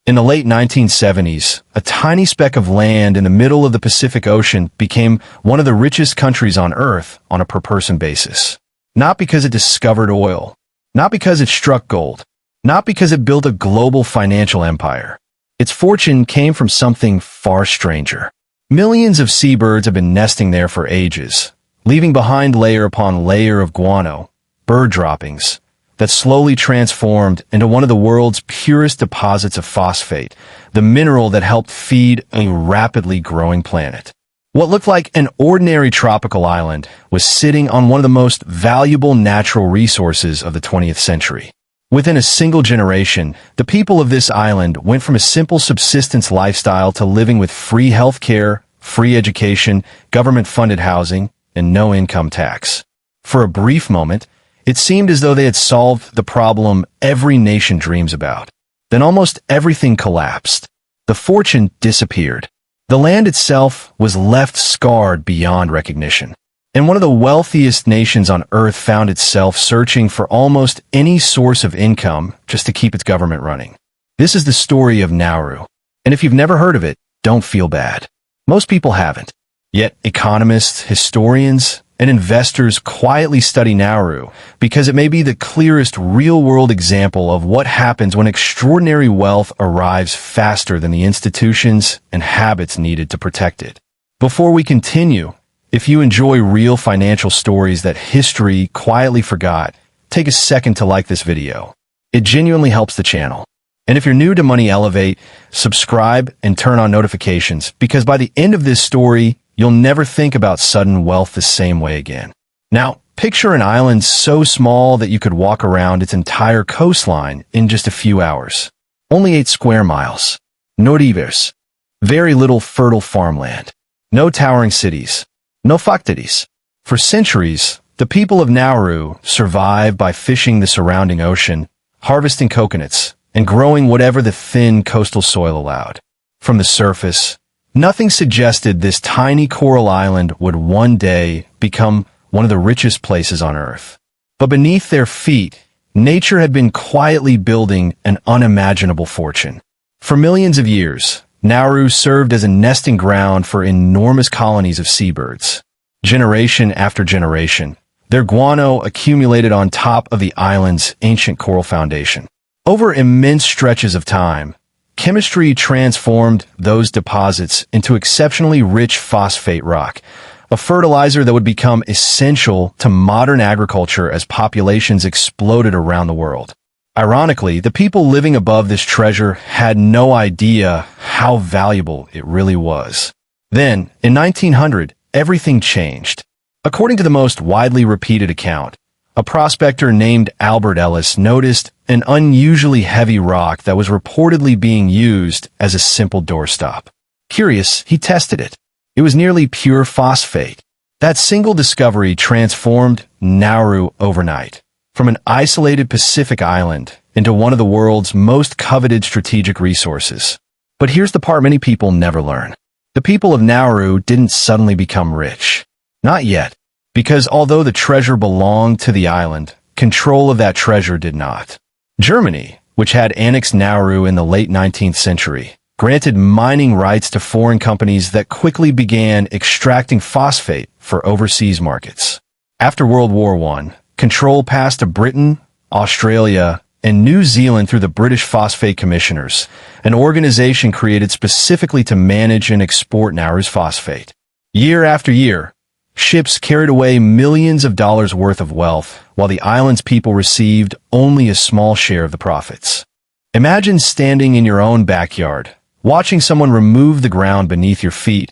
In the late 1970s, a tiny speck of land in the middle of the Pacific Ocean became one of the richest countries on Earth on a per-person basis. Not because it discovered oil, not because it struck gold, not because it built a global financial empire. Its fortune came from something far stranger. Millions of seabirds have been nesting there for ages, leaving behind layer upon layer of guano, bird droppings, that slowly transformed into one of the world's purest deposits of phosphate, the mineral that helped feed a rapidly growing planet. What looked like an ordinary tropical island was sitting on one of the most valuable natural resources of the 20th century. Within a single generation, the people of this island went from a simple subsistence lifestyle to living with free healthcare, free education, government-funded housing, and no income tax. For a brief moment, it seemed as though they had solved the problem every nation dreams about. Then almost everything collapsed. The fortune disappeared. The land itself was left scarred beyond recognition. And one of the wealthiest nations on Earth found itself searching for almost any source of income just to keep its government running. This is the story of Nauru. And if you've never heard of it, don't feel bad. Most people haven't. Yet economists, historians, and investors quietly study Nauru because it may be the clearest real-world example of what happens when extraordinary wealth arrives faster than the institutions and habits needed to protect it. Before we continue, if you enjoy real financial stories that history quietly forgot, take a second to like this video. It genuinely helps the channel. And if you're new to Money Elevate, subscribe and turn on notifications because by the end of this story, you'll never think about sudden wealth the same way again. Now, picture an island so small that you could walk around its entire coastline in just a few hours. Only 8 square miles. No rivers. Very little fertile farmland. No towering cities. No factories. For centuries, the people of Nauru survived by fishing the surrounding ocean, harvesting coconuts, and growing whatever the thin coastal soil allowed. From the surface, nothing suggested this tiny coral island would one day become one of the richest places on Earth. But beneath their feet, nature had been quietly building an unimaginable fortune. For millions of years, Nauru served as a nesting ground for enormous colonies of seabirds. Generation after generation, their guano accumulated on top of the island's ancient coral foundation. Over immense stretches of time, chemistry transformed those deposits into exceptionally rich phosphate rock, a fertilizer that would become essential to modern agriculture as populations exploded around the world. Ironically, the people living above this treasure had no idea how valuable it really was. Then, in 1900, everything changed. According to the most widely repeated account, a prospector named Albert Ellis noticed an unusually heavy rock that was reportedly being used as a simple doorstop. Curious, he tested it. It was nearly pure phosphate. That single discovery transformed Nauru overnight, from an isolated Pacific island into one of the world's most coveted strategic resources. But here's the part many people never learn. The people of Nauru didn't suddenly become rich. Not yet, because although the treasure belonged to the island, control of that treasure did not. Germany, which had annexed Nauru in the late 19th century, granted mining rights to foreign companies that quickly began extracting phosphate for overseas markets. After World War I, control passed to Britain, Australia, and New Zealand through the British Phosphate Commissioners, an organization created specifically to manage and export Nauru's phosphate. Year after year, ships carried away millions of dollars worth of wealth, while the island's people received only a small share of the profits. Imagine standing in your own backyard, watching someone remove the ground beneath your feet,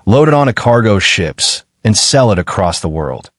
load it onto cargo ships, and sell it across the world,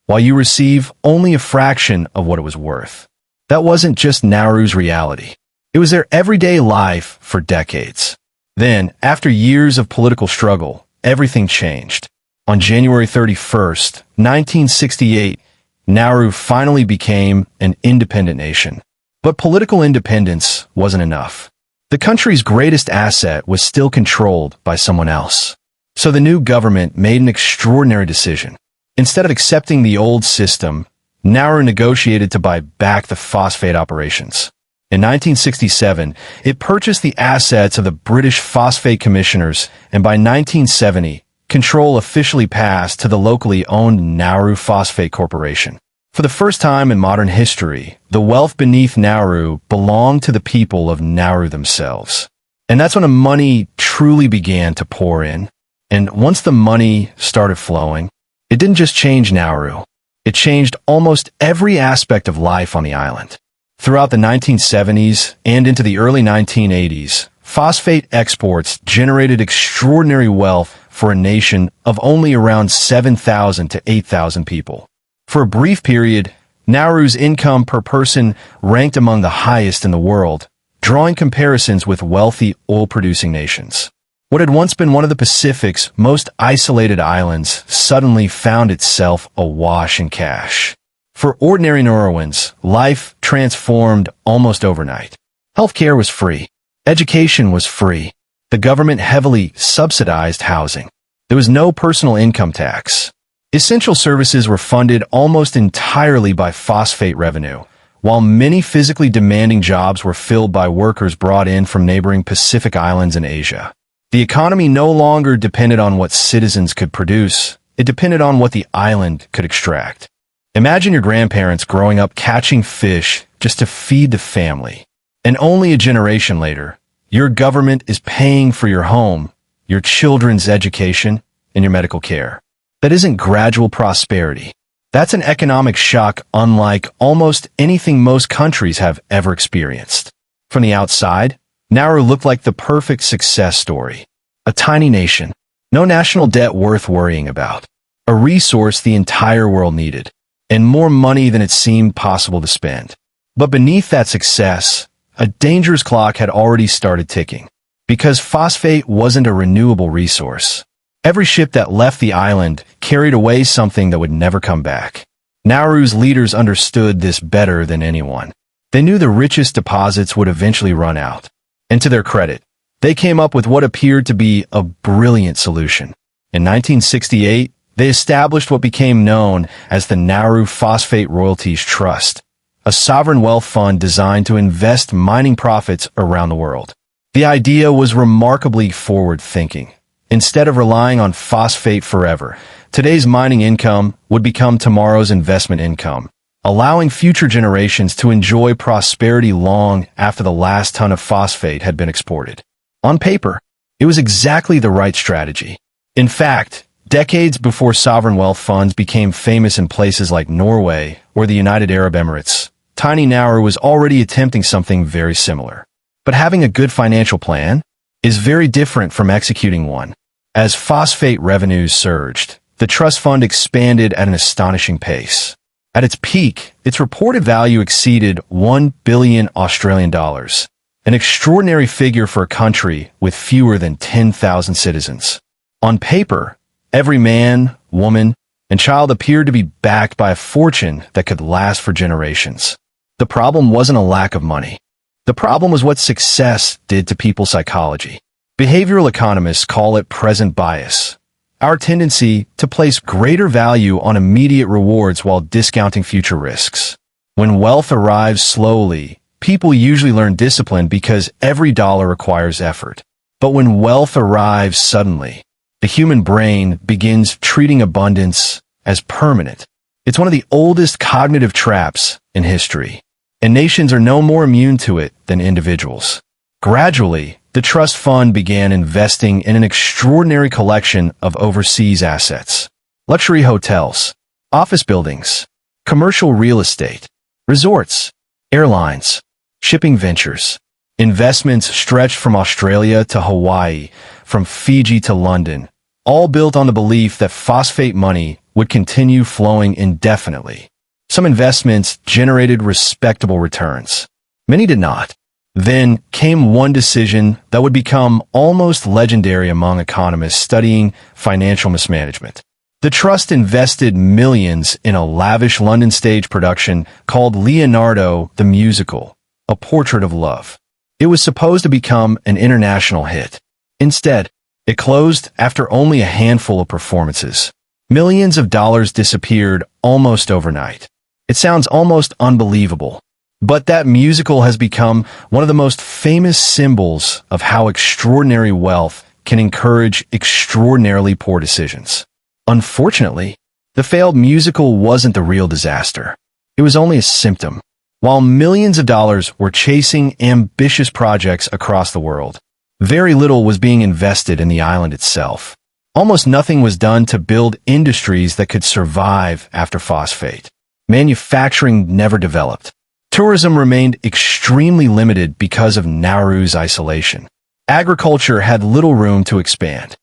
while you receive only a fraction of what it was worth. That wasn't just Nauru's reality. It was their everyday life for decades. Then, after years of political struggle, everything changed. On January 31st, 1968, Nauru finally became an independent nation. But political independence wasn't enough. The country's greatest asset was still controlled by someone else. So the new government made an extraordinary decision. Instead of accepting the old system, Nauru negotiated to buy back the phosphate operations. In 1967, it purchased the assets of the British Phosphate Commissioners, and by 1970, control officially passed to the locally owned Nauru Phosphate Corporation. For the first time in modern history, the wealth beneath Nauru belonged to the people of Nauru themselves. And that's when the money truly began to pour in. And once the money started flowing, it didn't just change Nauru. It changed almost every aspect of life on the island. Throughout the 1970s and into the early 1980s, phosphate exports generated extraordinary wealth for a nation of only around 7,000 to 8,000 people. For a brief period, Nauru's income per person ranked among the highest in the world, drawing comparisons with wealthy oil-producing nations. What had once been one of the Pacific's most isolated islands suddenly found itself awash in cash. For ordinary Nauruans, life transformed almost overnight. Healthcare was free. Education was free. The government heavily subsidized housing. There was no personal income tax. Essential services were funded almost entirely by phosphate revenue, while many physically demanding jobs were filled by workers brought in from neighboring Pacific islands in Asia. The economy no longer depended on what citizens could produce. It depended on what the island could extract. Imagine your grandparents growing up catching fish just to feed the family. And only a generation later, your government is paying for your home, your children's education, and your medical care. That isn't gradual prosperity. That's an economic shock unlike almost anything most countries have ever experienced. From the outside, Nauru looked like the perfect success story. A tiny nation, no national debt worth worrying about, a resource the entire world needed, and more money than it seemed possible to spend. But beneath that success, a dangerous clock had already started ticking. Because phosphate wasn't a renewable resource. Every ship that left the island carried away something that would never come back. Nauru's leaders understood this better than anyone. They knew the richest deposits would eventually run out. And to their credit, they came up with what appeared to be a brilliant solution. In 1968, they established what became known as the Nauru Phosphate Royalties Trust, a sovereign wealth fund designed to invest mining profits around the world. The idea was remarkably forward-thinking. Instead of relying on phosphate forever, today's mining income would become tomorrow's investment income, allowing future generations to enjoy prosperity long after the last ton of phosphate had been exported. On paper, it was exactly the right strategy. In fact, decades before sovereign wealth funds became famous in places like Norway or the United Arab Emirates, tiny Nauru was already attempting something very similar. But having a good financial plan is very different from executing one. As phosphate revenues surged, the trust fund expanded at an astonishing pace. At its peak, its reported value exceeded $1 billion Australian dollars, an extraordinary figure for a country with fewer than 10,000 citizens. On paper, every man, woman, and child appeared to be backed by a fortune that could last for generations. The problem wasn't a lack of money. The problem was what success did to people's psychology. Behavioral economists call it present bias, our tendency to place greater value on immediate rewards while discounting future risks. When wealth arrives slowly, people usually learn discipline because every dollar requires effort. But when wealth arrives suddenly, the human brain begins treating abundance as permanent. It's one of the oldest cognitive traps in history, and nations are no more immune to it than individuals. Gradually, the trust fund began investing in an extraordinary collection of overseas assets. Luxury hotels, office buildings, commercial real estate, resorts, airlines, shipping ventures. Investments stretched from Australia to Hawaii, from Fiji to London, all built on the belief that phosphate money would continue flowing indefinitely. Some investments generated respectable returns. Many did not. Then came one decision that would become almost legendary among economists studying financial mismanagement. The trust invested millions in a lavish London stage production called Leonardo the Musical, A Portrait of Love. It was supposed to become an international hit. Instead, it closed after only a handful of performances. Millions of dollars disappeared almost overnight. It sounds almost unbelievable. But that musical has become one of the most famous symbols of how extraordinary wealth can encourage extraordinarily poor decisions. Unfortunately, the failed musical wasn't the real disaster. It was only a symptom. While millions of dollars were chasing ambitious projects across the world, very little was being invested in the island itself. Almost nothing was done to build industries that could survive after phosphate. Manufacturing never developed. Tourism remained extremely limited because of Nauru's isolation. Agriculture had little room to expand,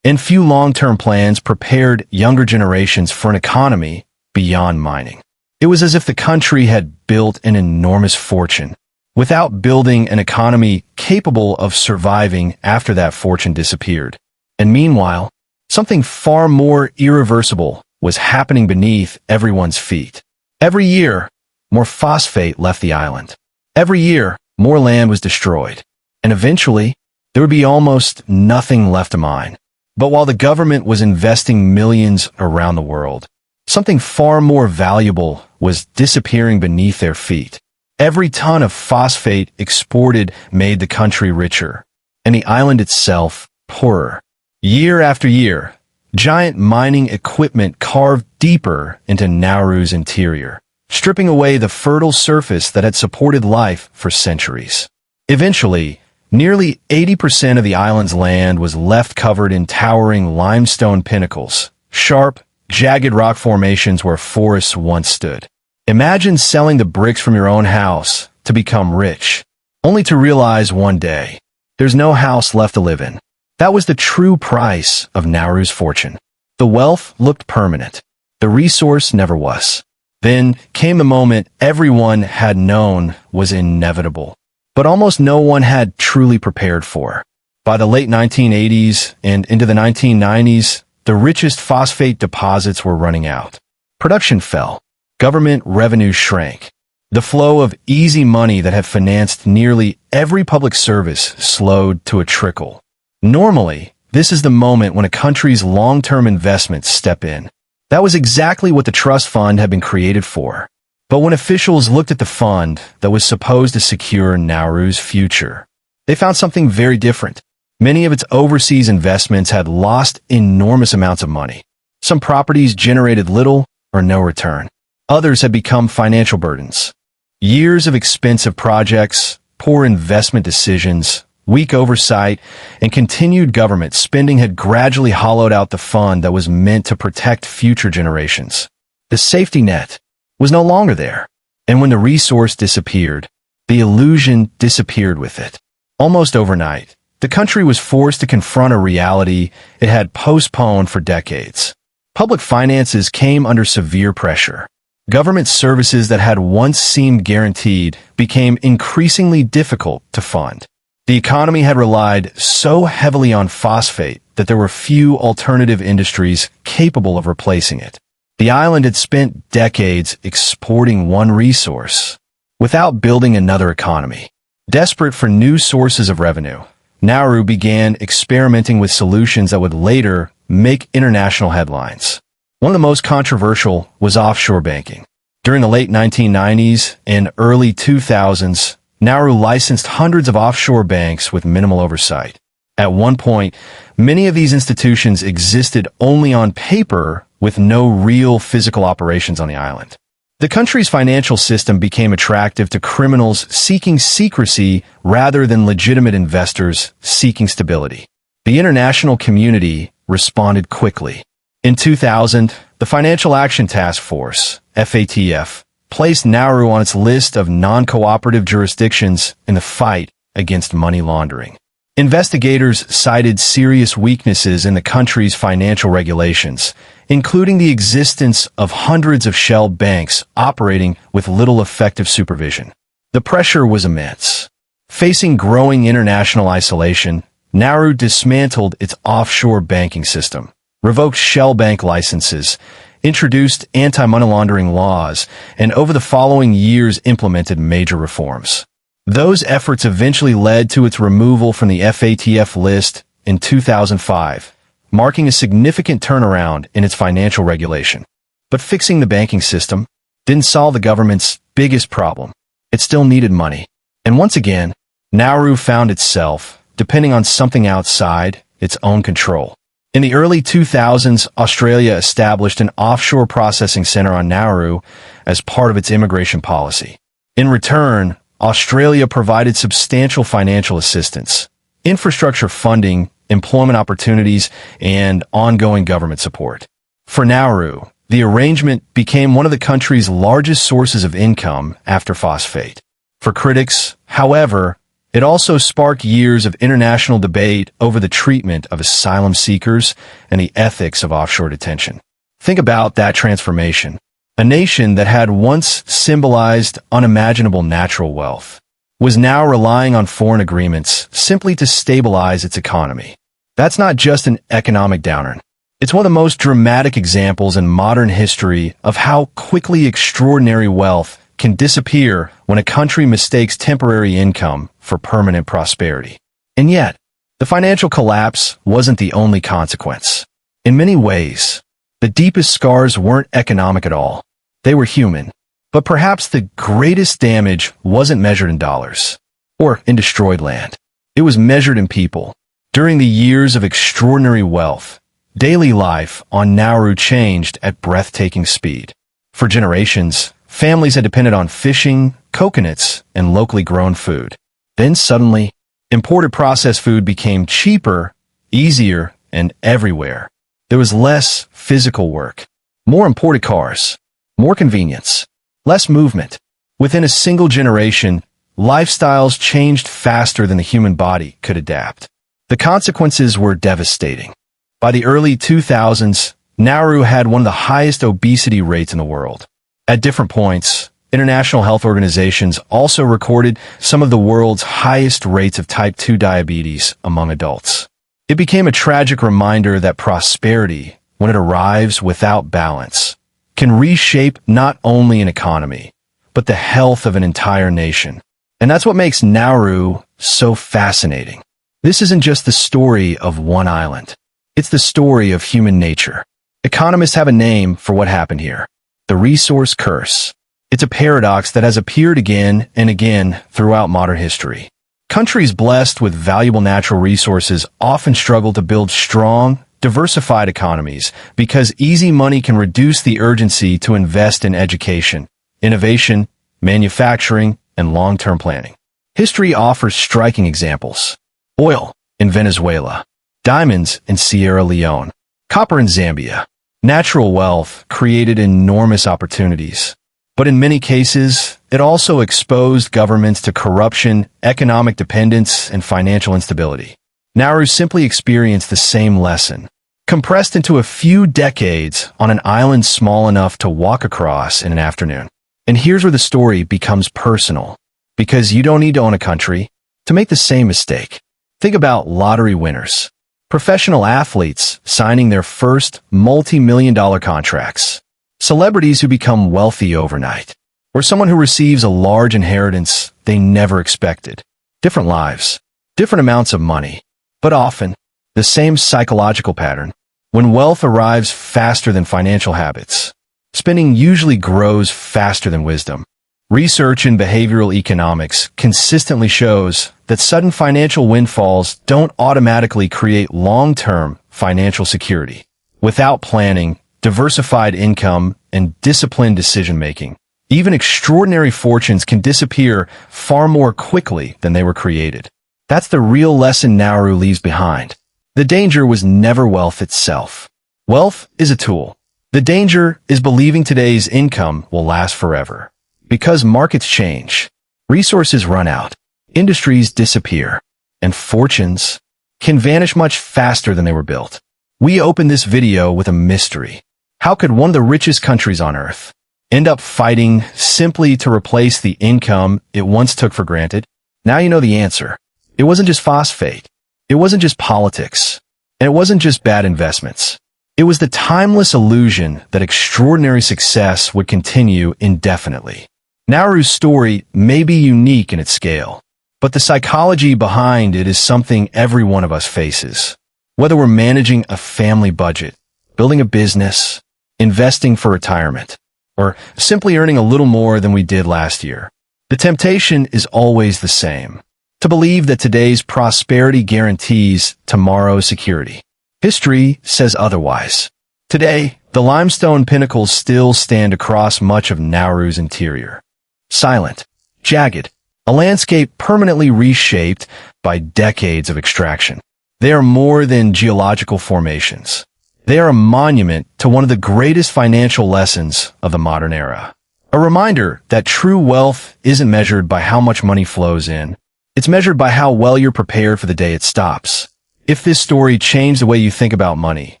and few long-term plans prepared younger generations for an economy beyond mining. It was as if the country had built an enormous fortune without building an economy capable of surviving after that fortune disappeared. And meanwhile, something far more irreversible was happening beneath everyone's feet. Every year, more phosphate left the island. Every year, more land was destroyed. And eventually, there would be almost nothing left to mine. But while the government was investing millions around the world, something far more valuable was disappearing beneath their feet. Every ton of phosphate exported made the country richer, and the island itself poorer. Year after year, giant mining equipment carved deeper into Nauru's interior, stripping away the fertile surface that had supported life for centuries. Eventually, nearly 80% of the island's land was left covered in towering limestone pinnacles, sharp, jagged rock formations where forests once stood. Imagine selling the bricks from your own house to become rich, only to realize one day, there's no house left to live in. That was the true price of Nauru's fortune. The wealth looked permanent. The resource never was. Then came the moment everyone had known was inevitable, but almost no one had truly prepared for. By the late 1980s and into the 1990s, the richest phosphate deposits were running out. Production fell. Government revenue shrank. The flow of easy money that had financed nearly every public service slowed to a trickle. Normally, this is the moment when a country's long-term investments step in. That was exactly what the trust fund had been created for. But when officials looked at the fund that was supposed to secure Nauru's future, they found something very different. Many of its overseas investments had lost enormous amounts of money. Some properties generated little or no return. Others had become financial burdens. Years of expensive projects, poor investment decisions, weak oversight, and continued government spending had gradually hollowed out the fund that was meant to protect future generations. The safety net was no longer there, and when the resource disappeared, the illusion disappeared with it. Almost overnight, the country was forced to confront a reality it had postponed for decades. Public finances came under severe pressure. Government services that had once seemed guaranteed became increasingly difficult to fund. The economy had relied so heavily on phosphate that there were few alternative industries capable of replacing it. The island had spent decades exporting one resource without building another economy. Desperate for new sources of revenue, Nauru began experimenting with solutions that would later make international headlines. One of the most controversial was offshore banking. During the late 1990s and early 2000s, Nauru licensed hundreds of offshore banks with minimal oversight. At one point, many of these institutions existed only on paper with no real physical operations on the island. The country's financial system became attractive to criminals seeking secrecy rather than legitimate investors seeking stability. The international community responded quickly. In 2000, the Financial Action Task Force, FATF, placed Nauru on its list of non-cooperative jurisdictions in the fight against money laundering. Investigators cited serious weaknesses in the country's financial regulations, including the existence of hundreds of shell banks operating with little effective supervision. The pressure was immense. Facing growing international isolation, Nauru dismantled its offshore banking system, revoked shell bank licenses, introduced anti-money laundering laws, and over the following years implemented major reforms. Those efforts eventually led to its removal from the FATF list in 2005, marking a significant turnaround in its financial regulation. But fixing the banking system didn't solve the government's biggest problem. it still needed money. And once again, Nauru found itself depending on something outside its own control. In the early 2000s, Australia established an offshore processing center on Nauru as part of its immigration policy. In return, Australia provided substantial financial assistance, infrastructure funding, employment opportunities, and ongoing government support. For Nauru, the arrangement became one of the country's largest sources of income after phosphate. For critics, however, it also sparked years of international debate over the treatment of asylum seekers and the ethics of offshore detention. Think about that transformation. A nation that had once symbolized unimaginable natural wealth was now relying on foreign agreements simply to stabilize its economy. That's not just an economic downturn. It's one of the most dramatic examples in modern history of how quickly extraordinary wealth can disappear when a country mistakes temporary income for permanent prosperity. And yet, the financial collapse wasn't the only consequence. In many ways, the deepest scars weren't economic at all. They were human. But perhaps the greatest damage wasn't measured in dollars or in destroyed land. It was measured in people. During the years of extraordinary wealth, daily life on Nauru changed at breathtaking speed. For generations, families had depended on fishing, coconuts, and locally grown food. Then suddenly, imported processed food became cheaper, easier, and everywhere. There was less physical work, more imported cars, more convenience, less movement. Within a single generation, lifestyles changed faster than the human body could adapt. The consequences were devastating. By the early 2000s, Nauru had one of the highest obesity rates in the world. At different points, international health organizations also recorded some of the world's highest rates of type 2 diabetes among adults. It became a tragic reminder that prosperity, when it arrives without balance, can reshape not only an economy, but the health of an entire nation. And that's what makes Nauru so fascinating. This isn't just the story of one island. It's the story of human nature. Economists have a name for what happened here: the resource curse. It's a paradox that has appeared again and again throughout modern history. Countries blessed with valuable natural resources often struggle to build strong, diversified economies because easy money can reduce the urgency to invest in education, innovation, manufacturing, and long-term planning. History offers striking examples. Oil in Venezuela, diamonds in Sierra Leone, copper in Zambia. Natural wealth created enormous opportunities, but in many cases, it also exposed governments to corruption, economic dependence, and financial instability. Nauru simply experienced the same lesson, compressed into a few decades on an island small enough to walk across in an afternoon. And here's where the story becomes personal, because you don't need to own a country to make the same mistake. Think about lottery winners, professional athletes signing their first multi-million-dollar contracts, celebrities who become wealthy overnight, or someone who receives a large inheritance they never expected. Different lives, different amounts of money, but often the same psychological pattern. When wealth arrives faster than financial habits, spending usually grows faster than wisdom. Research in behavioral economics consistently shows that sudden financial windfalls don't automatically create long-term financial security. Without planning, diversified income, and disciplined decision-making, even extraordinary fortunes can disappear far more quickly than they were created. That's the real lesson Nauru leaves behind. The danger was never wealth itself. Wealth is a tool. The danger is believing today's income will last forever. Because markets change, resources run out, industries disappear, and fortunes can vanish much faster than they were built. We open this video with a mystery. How could one of the richest countries on Earth end up fighting simply to replace the income it once took for granted? Now you know the answer. It wasn't just phosphate. It wasn't just politics. And it wasn't just bad investments. It was the timeless illusion that extraordinary success would continue indefinitely. Nauru's story may be unique in its scale, but the psychology behind it is something every one of us faces. Whether we're managing a family budget, building a business, investing for retirement, or simply earning a little more than we did last year, The temptation is always the same. To believe that today's prosperity guarantees tomorrow's security. History says otherwise. Today, the limestone pinnacles still stand across much of Nauru's interior. Silent, jagged, a landscape permanently reshaped by decades of extraction. They are more than geological formations. They are a monument to one of the greatest financial lessons of the modern era. A reminder that true wealth isn't measured by how much money flows in. It's measured by how well you're prepared for the day it stops. If this story changed the way you think about money,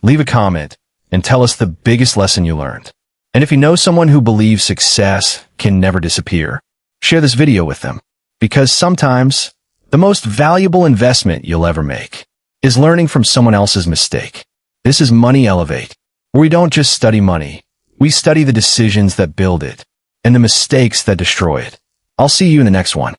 leave a comment and tell us the biggest lesson you learned. And if you know someone who believes success can never disappear, share this video with them. Because sometimes, the most valuable investment you'll ever make is learning from someone else's mistake. This is Money Elevate, where we don't just study money. We study the decisions that build it and the mistakes that destroy it. I'll see you in the next one.